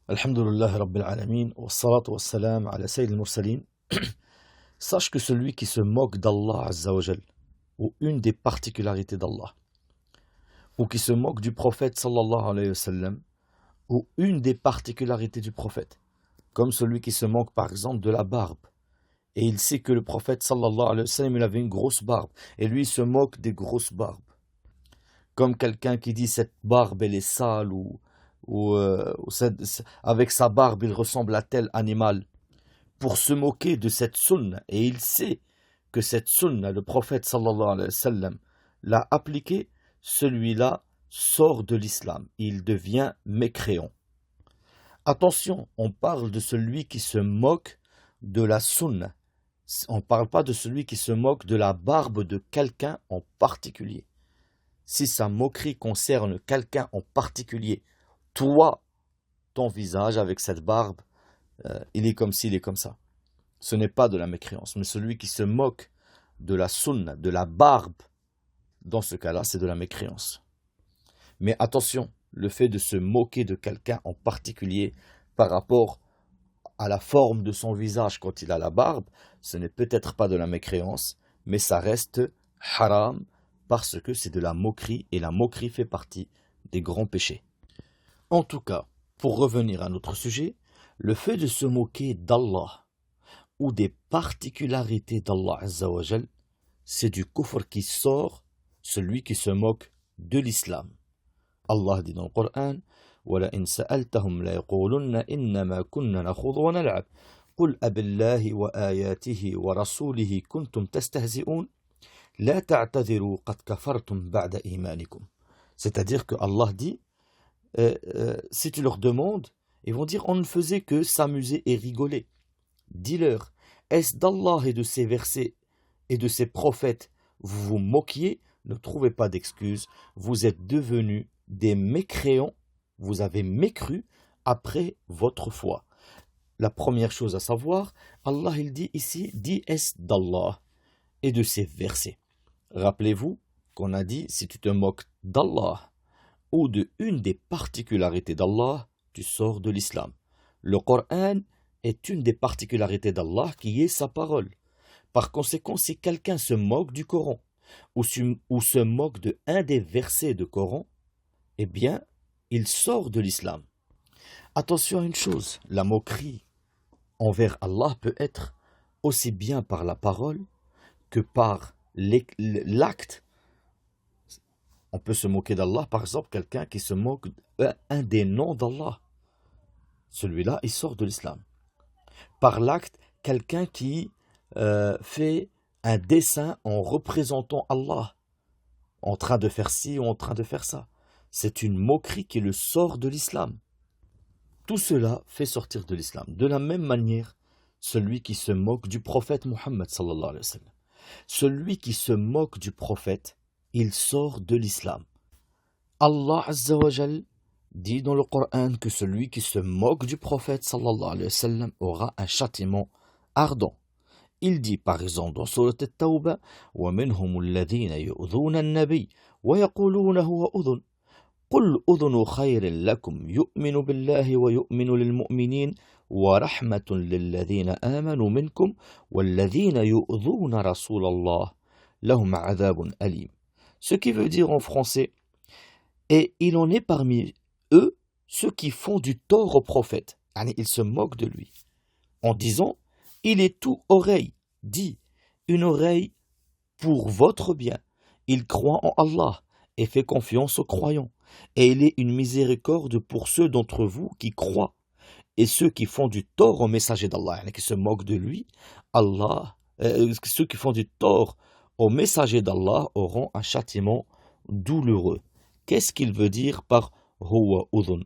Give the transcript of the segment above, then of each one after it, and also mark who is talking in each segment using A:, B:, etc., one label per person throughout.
A: Alhamdulillah Rabbil Alamin, wa salatu wa salam ala Sayyid al-Mursalin. Sache que celui qui se moque d'Allah Azza wa Jal, ou une des particularités d'Allah, ou qui se moque du prophète sallallahu alayhi wa sallam, ou une des particularités du prophète, comme celui qui se moque par exemple de la barbe, et il sait que le prophète sallallahu alayhi wa sallam il avait une grosse barbe, et lui il se moque des grosses barbes, comme quelqu'un qui dit cette barbe elle est sale, avec sa barbe il ressemble à tel animal, pour se moquer de cette sunna, et il sait que cette sunna, le prophète sallallahu alayhi wa sallam l'a appliquée, celui-là sort de l'islam, il devient mécréant. Attention, on parle de celui qui se moque de la sunna, on ne parle pas de celui qui se moque de la barbe de quelqu'un en particulier. Si sa moquerie concerne quelqu'un en particulier, toi, ton visage avec cette barbe, il est comme ci, il est comme ça. Ce n'est pas de la mécréance, mais celui qui se moque de la sunna, de la barbe, dans ce cas-là, c'est de la mécréance. Mais attention, le fait de se moquer de quelqu'un en particulier par rapport à la forme de son visage quand il a la barbe, ce n'est peut-être pas de la mécréance, mais ça reste haram parce que c'est de la moquerie et la moquerie fait partie des grands péchés. En tout cas, pour revenir à notre sujet, le fait de se moquer d'Allah ou des particularités d'Allah Azza wa Jal, c'est du kufr qui sort celui qui se moque de l'islam. Allah dit dans le Coran: وَلَئِنْ سَأَلْتَهُمْ لَيَقُولُنَّ إِنَّمَا كُنَّا نَخُوضُ وَنَلْعَبُ قُلْ أَبِاللَّهِ وَآيَاتِهِ وَرَسُولِهِ كُنْتُمْ تَسْتَهْزِئُونَ لَا تَعْتَذِرُوا قَدْ كَفَرْتُمْ بَعْدَ إِيمَانِكُمْ. C'est-à-dire que Allah dit, si tu leur demandes, ils vont dire on ne faisait que s'amuser et rigoler. Dis-leur, est-ce d'Allah et de ses versets et de ses prophètes vous vous moquiez? Ne trouvez pas d'excuses, vous êtes devenus des mécréants, vous avez mécru après votre foi. La première chose à savoir, Allah il dit ici, dis est d'Allah et de ses versets. Rappelez-vous qu'on a dit, si tu te moques d'Allah ou de une des particularités d'Allah, tu sors de l'islam. Le Coran est une des particularités d'Allah qui est sa parole. Par conséquent, si quelqu'un se moque du Coran ou se moque de un des versets du Coran, eh bien, il sort de l'islam. Attention à une chose, la moquerie envers Allah peut être aussi bien par la parole que par l'acte. On peut se moquer d'Allah, par exemple, quelqu'un qui se moque d'un des noms d'Allah. Celui-là, il sort de l'islam. Par l'acte, quelqu'un qui fait un dessin en représentant Allah, en train de faire ci ou en train de faire ça. C'est une moquerie qui le sort de l'islam. Tout cela fait sortir de l'islam. De la même manière, celui qui se moque du prophète Muhammad sallallahu alayhi wa sallam. Celui qui se moque du prophète, il sort de l'islam. Allah Azza wa Jal dit dans le Coran que celui qui se moque du prophète sallallahu alayhi wa sallam aura un châtiment ardent. Il dit par exemple dans Surat At-Tawbah: وَمِنْهُمُ الَّذِينَ يُؤْذُونَ النَّبِيَّ وَيَقُولُونَ هُوَ أُذُنٌ قُلْ أُذُنُ خَيْرٍ لَكُمْ يُؤْمِنُ بِاللَّهِ وَيُؤْمِنُ لِلْمُؤْمِنِينَ وَرَحْمَةٌ لِلَّذِينَ آمَنُوا مِنْكُمْ وَالَّذِينَ يُؤْذُونَ رَسُولَ اللَّهِ لَهُمْ عَذَابٌ أَلِيمٌ. Ce qui veut dire en français, et il en est parmi eux ceux qui font du tort au prophète. Ils se moquent de lui en disant: il est tout oreille. Dit, une oreille pour votre bien. Il croit en Allah et fait confiance aux croyants. Et il est une miséricorde pour ceux d'entre vous qui croient. Et ceux qui font du tort au messager d'Allah, qui se moquent de lui, ceux qui font du tort au messager d'Allah auront un châtiment douloureux. Qu'est-ce qu'il veut dire par huwa udhun?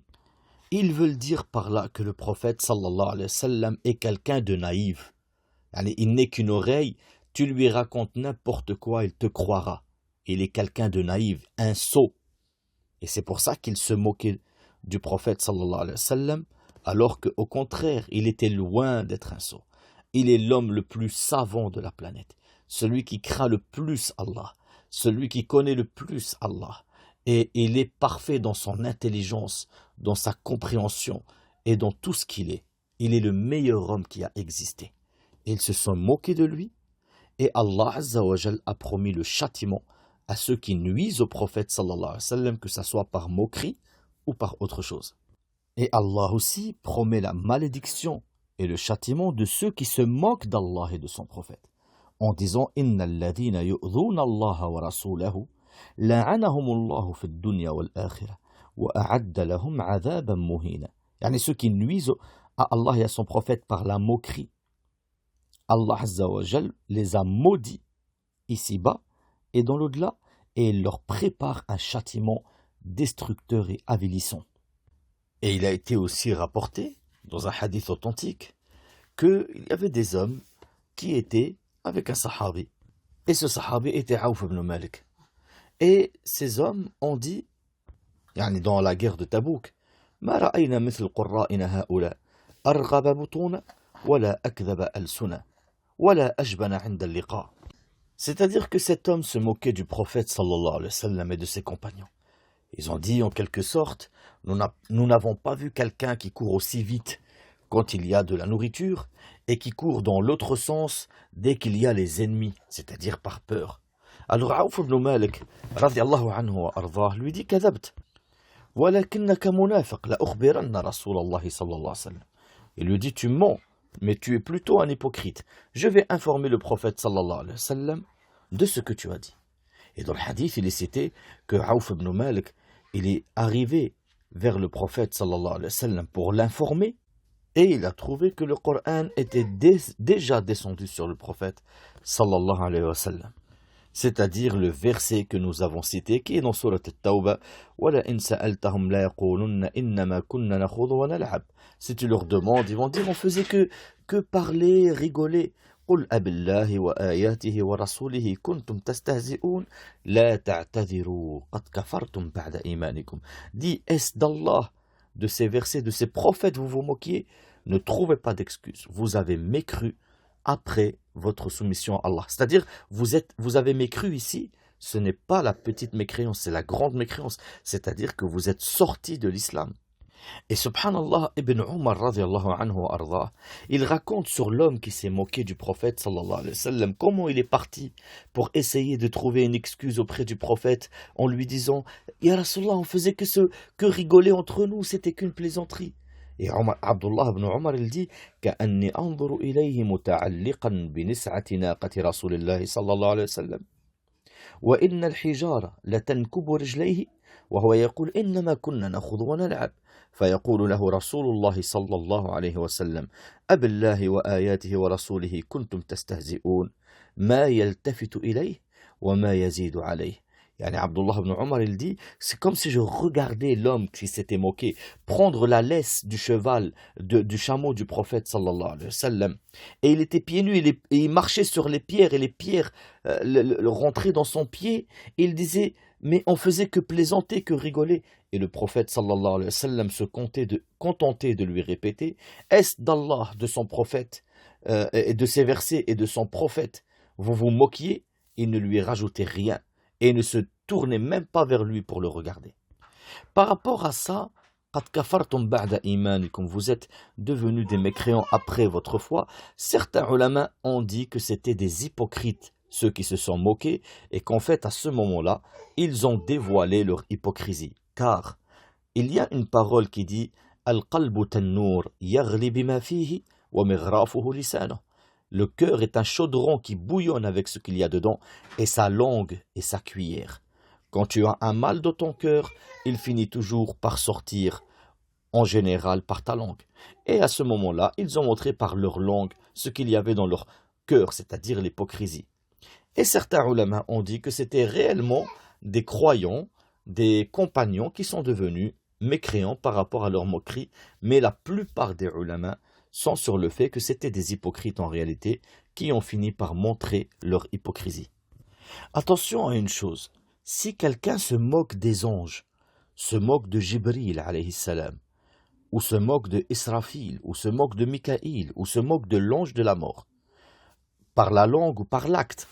A: Ils veulent dire par là que le prophète sallallahu alayhi wa sallam est quelqu'un de naïf. Il n'est qu'une oreille, tu lui racontes n'importe quoi, il te croira. Il est quelqu'un de naïf, un sot. Et c'est pour ça qu'il se moquait du prophète sallallahu alayhi wa sallam, alors qu'au contraire, il était loin d'être un sot. Il est l'homme le plus savant de la planète, celui qui craint le plus Allah, celui qui connaît le plus Allah. Et il est parfait dans son intelligence, dans sa compréhension et dans tout ce qu'il est. Il est le meilleur homme qui a existé. Et ils se sont moqués de lui, et Allah Azza wa Jal a promis le châtiment à ceux qui nuisent au prophète sallallahu alayhi wa sallam, que ce soit par moquerie ou par autre chose. Et Allah aussi promet la malédiction et le châtiment de ceux qui se moquent d'Allah et de son prophète, en disant Inna alladhina yu'dhuna Allah wa rasulahu la'anahumullahu fid dunya wal akhirah wa a'adda lahum 'adhaban muhina. Yani ceux qui nuisent à Allah et à son prophète par la moquerie, Allah Azza wa Jal les a maudits ici-bas et dans l'au-delà, et il leur prépare un châtiment destructeur et avilissant. Et il a été aussi rapporté, dans un hadith authentique, qu'il y avait des hommes qui étaient avec un sahabi. Et ce sahabi était Aouf ibn Malik. Et ces hommes ont dit, dans la guerre de Tabouk, ما رأينا مثل قرائنا هؤلاء أرغب بطونا ولا أكذب ألسنا ولا أجبن عند اللقاء. C'est-à-dire que cet homme se moquait du prophète sallallahu alayhi wa sallam et de ses compagnons. Ils ont dit en quelque sorte, nous n'avons pas vu quelqu'un qui court aussi vite quand il y a de la nourriture et qui court dans l'autre sens dès qu'il y a les ennemis, c'est-à-dire par peur. Alors Aouf ibn Malik, radiyallahu anhu wa ardhah, lui dit كذبت ولكنك منافق لأخبرن رسول الله صلى الله عليه وسلم. Il lui dit tu mens, mais tu es plutôt un hypocrite. Je vais informer le prophète sallallahu alayhi wa sallam de ce que tu as dit. Et dans le hadith, il est cité que Aouf ibn Malik, il est arrivé vers le prophète sallallahu alayhi wa sallam pour l'informer, et il a trouvé que le Coran était déjà descendu sur le prophète sallallahu alayhi wa sallam. C'est-à-dire le verset que nous avons cité, qui est dans Surat At-Tawbah, وَلَئِنْ سَأَلْتَهُمْ لَيَقُولُنَّ إِنَّمَا كُنَّا نَخُوضُ وَنَلْعَبُ. Si tu leur demandes, ils vont dire on faisait que parler, rigoler. قُلْ أَبِاللَّهِ وَآيَاتِهِ وَرَسُولِهِ كُنْتُمْ تَسْتَهْزِئُونَ لَا تَعْتَذِرُوا قَدْ كَفَرْتُمْ بَعْدَ إِيمَانِكُمْ. Dis, est-ce d'Allah, de ces versets, de ces prophètes, vous vous moquiez? Ne trouvez pas d'excuses. Vous avez mécru après votre soumission à Allah. C'est-à-dire, vous avez mécru ici, ce n'est pas la petite mécréance, c'est la grande mécréance. C'est-à-dire que vous êtes sorti de l'islam. Et subhanallah, Ibn Umar radiallahu anhu wa ardah, il raconte sur l'homme qui s'est moqué du prophète sallallahu alayhi wa sallam, comment il est parti pour essayer de trouver une excuse auprès du prophète en lui disant Ya Rasulallah, on faisait que rigoler entre nous, c'était qu'une plaisanterie. Et Abdullah ibn Umar, il dit كأني أنظر إليه متعلقا بنسعة ناقة رسول الله صلى الله عليه وسلم وإن الحجارة لتنكب رجليه وهو يقول إنما كنا نخوض ونلعب فيقول له رسول الله صلى الله عليه وسلم أبالله وآياته ورسوله كنتم تستهزئون ما يلتفت إليه وما يزيد عليه. Abdullah ibn Umar, il dit, c'est comme si je regardais l'homme qui s'était moqué prendre la laisse du cheval, du chameau du prophète sallallahu alayhi wa sallam, et il était pieds nus, et il marchait sur les pierres, et les pierres rentraient dans son pied, et il disait, mais on faisait que plaisanter, que rigoler. Et le prophète sallallahu alayhi wa sallam se contentait de lui répéter, est-ce d'Allah, de son prophète, et de ses versets et de son prophète, vous vous moquiez? Il ne lui rajoutait rien et ne se tournait même pas vers lui pour le regarder. Par rapport à ça, قَدْ كَفَرْتُمْ بَعْدَ إِيمَانِكُمْ, vous êtes devenus des mécréants après votre foi. Certains ulama ont dit que c'était des hypocrites, ceux qui se sont moqués, et qu'en fait, à ce moment-là, ils ont dévoilé leur hypocrisie. Car il y a une parole qui dit Al-qalbu tannour yaghli bima fihi wa mighrafuhu lisanu. Le cœur est un chaudron qui bouillonne avec ce qu'il y a dedans, et sa langue est sa cuillère. Quand tu as un mal dans ton cœur, il finit toujours par sortir, en général par ta langue. Et à ce moment-là, ils ont montré par leur langue ce qu'il y avait dans leur cœur, c'est-à-dire l'hypocrisie. Et certains ulama ont dit que c'était réellement des croyants, des compagnons qui sont devenus mécréants par rapport à leur moquerie, mais la plupart des ulama sont sur le fait que c'était des hypocrites en réalité qui ont fini par montrer leur hypocrisie. Attention à une chose, si quelqu'un se moque des anges, se moque de Jibril alayhi salam, ou se moque de Israfil, ou se moque de Mikaïl, ou se moque de l'ange de la mort, par la langue ou par l'acte,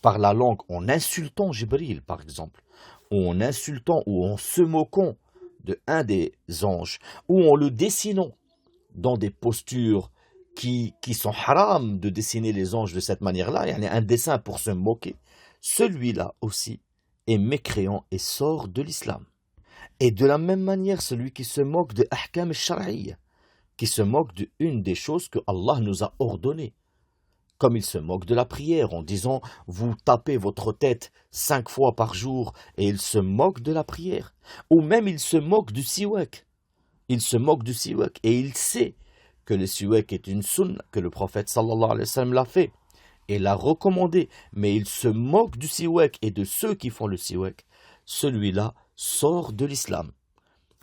A: par la langue en insultant Jibril par exemple, ou en insultant ou en se moquant de un des anges, ou en le dessinant, dans des postures qui sont haram de dessiner les anges de cette manière-là, il y a un dessin pour se moquer, celui-là aussi est mécréant et sort de l'islam. Et de la même manière, celui qui se moque de ahkam al-shar'iyya, qui se moque d'une des choses que Allah nous a ordonnées, comme il se moque de la prière en disant « vous tapez votre tête 5 fois par jour » et il se moque de la prière. Ou même il se moque du siwak. Il se moque du siwak et il sait que le siwak est une sunna, que le prophète sallallahu alayhi wa sallam l'a fait et l'a recommandé, mais il se moque du siwak et de ceux qui font le siwak. Celui-là sort de l'islam.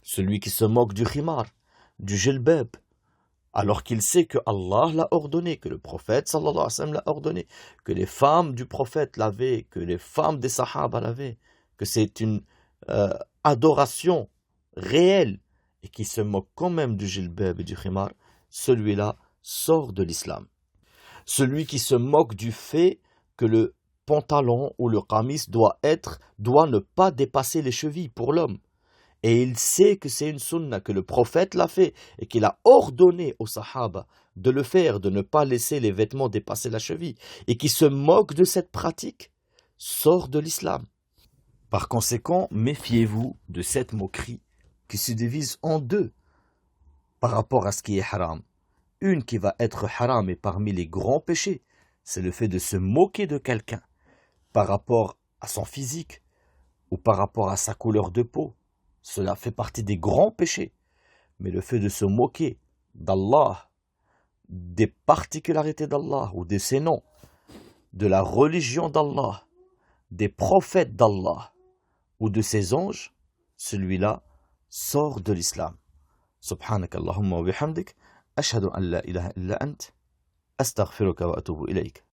A: Celui qui se moque du khimar, du jilbab, alors qu'il sait que Allah l'a ordonné, que le prophète sallallahu alayhi wa sallam l'a ordonné, que les femmes du prophète l'avaient, que les femmes des sahaba l'avaient, que c'est une adoration réelle, et qui se moque quand même du jilbab et du khimar, celui-là sort de l'islam. Celui qui se moque du fait que le pantalon ou le qamis doit ne pas dépasser les chevilles pour l'homme. Et il sait que c'est une sunna, que le prophète l'a fait et qu'il a ordonné aux sahaba de le faire, de ne pas laisser les vêtements dépasser la cheville, et qui se moque de cette pratique, sort de l'islam. Par conséquent, méfiez-vous de cette moquerie qui se divise en deux par rapport à ce qui est haram. Une qui va être haram et parmi les grands péchés, c'est le fait de se moquer de quelqu'un par rapport à son physique ou par rapport à sa couleur de peau. Cela fait partie des grands péchés. Mais le fait de se moquer d'Allah, des particularités d'Allah ou de ses noms, de la religion d'Allah, des prophètes d'Allah ou de ses anges, celui-là sort de l'islam. Subhanak Allahumma wa bihamdik, ashhadu an la ilaha illa ant, astaghfiruka wa atubu ilayk.